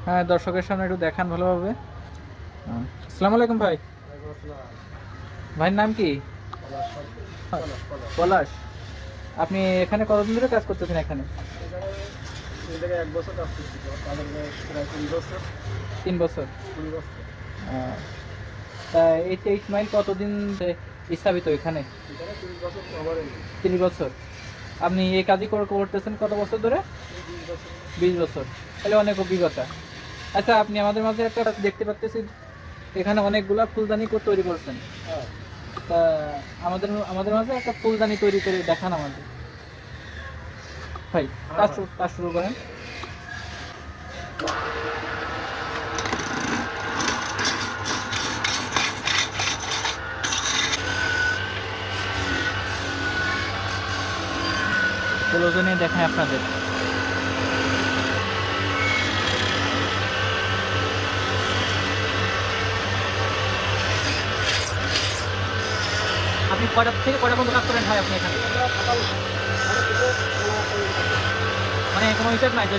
হ্যাঁ, দর্শকের সামনে একটু দেখান ভালোভাবে। আসসালামু আলাইকুম ভাই। ভাইয়ের নাম কি? পলাশ। আপনি এখানে কতদিন ধরে কাজ করতেছেন এখানে? এক বছর কাজ করছি, প্রায় 3 বছর। 3 বছর। 20 বছর। আহ, তা এই 23 মাইল কতদিন স্থাপিত এখানে? এখানে 30 বছর কভার হয়ে গেছে। 3 বছর। আপনি এই কাজই করতেছেন কত বছর ধরে? 20 বছর। 20 বছর। তাহলে অনেক অভিজ্ঞতা। আচ্ছা, আপনি আমাদের মাঝে একটা দেখতে পাচ্ছেন এখানে অনেকগুলা ফুলদানি তৈরি করছেন। হ্যাঁ, তা আমাদের আমাদের মাঝে একটা ফুলদানি তৈরি করে দেখান আমাদের ভাই। কাজ শুরু করেন। প্রয়োজনে দেখায় আপনাদের। আপনি কয়টা থেকে কয়টা পর্যন্ত কাজ করেন ভাই আপনি এখানে? আমরা সকাল 9টা থেকে বেলা 5টা। মানে কোনো হিসাব নাই যে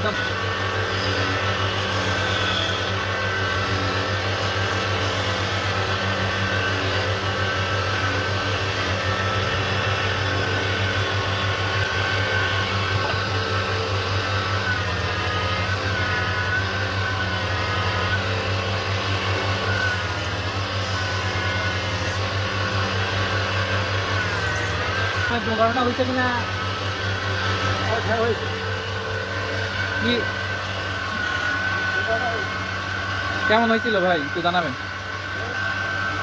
দুর্ঘটনা হয়েছে কিনা হ্যাঁ, হয়েছে। কি কেমন হয়েছিল ভাই একটু জানাবেন।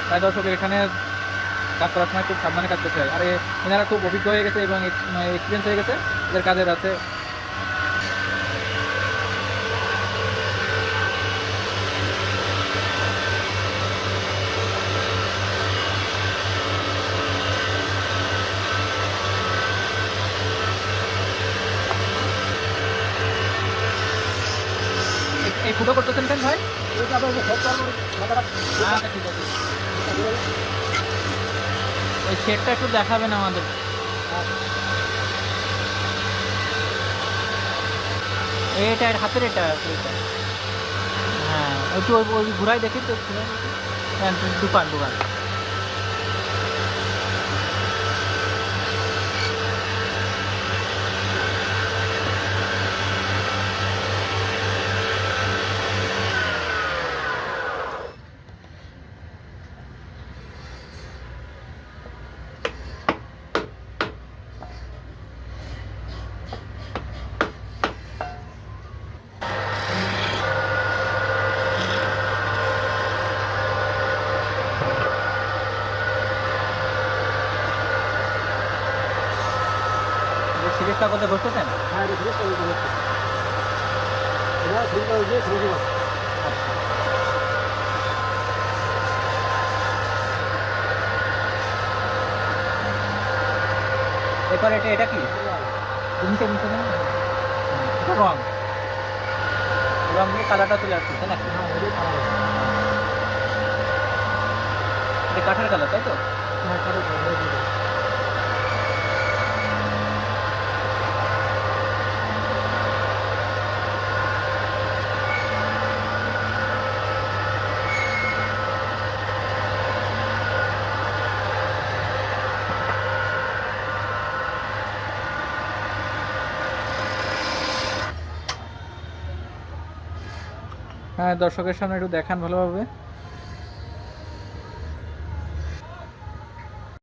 তাই দর্শক এখানে কাজ করার সময় খুব সাবধানে কাজ করতে হয়। আর এনারা খুব অভিজ্ঞ হয়ে গেছে এবং এক্সপিরিয়েন্স হয়ে গেছে এদের কাজের আছে। এই ফুটো করতেছেন কেন ভাই? এই যে আপনার যে হেড করার মাথাটা আচ্ছা, ঠিক আছে। ওই শেডটা একটু দেখাবেন আমাদের। এটা হাতের এটা এটা। হ্যাঁ, একটু ওই ওই ঘুরাই দেখি তো ঘুরাই দেখি। হ্যাঁ, দোকান দোকান। সিরিজটা করতে বসতেছেন? হ্যাঁ, এটা ফ্রেশ করে দিতে হচ্ছে। এটা ফ্রিজ করে দিয়ে ফ্রিজে বসে। এরপর এটা এটা কি নিচে নিচে না? এটা রং রং দিয়ে কালারটা চলে আসছে তাই না? হ্যাঁ, এটাই খারাপ হয়েছে। এটা কাঠের কালার তাই তো? হ্যাঁ, খারাপ হয়েছে। হ্যাঁ, দর্শকের সামনে একটু দেখান ভালোভাবে।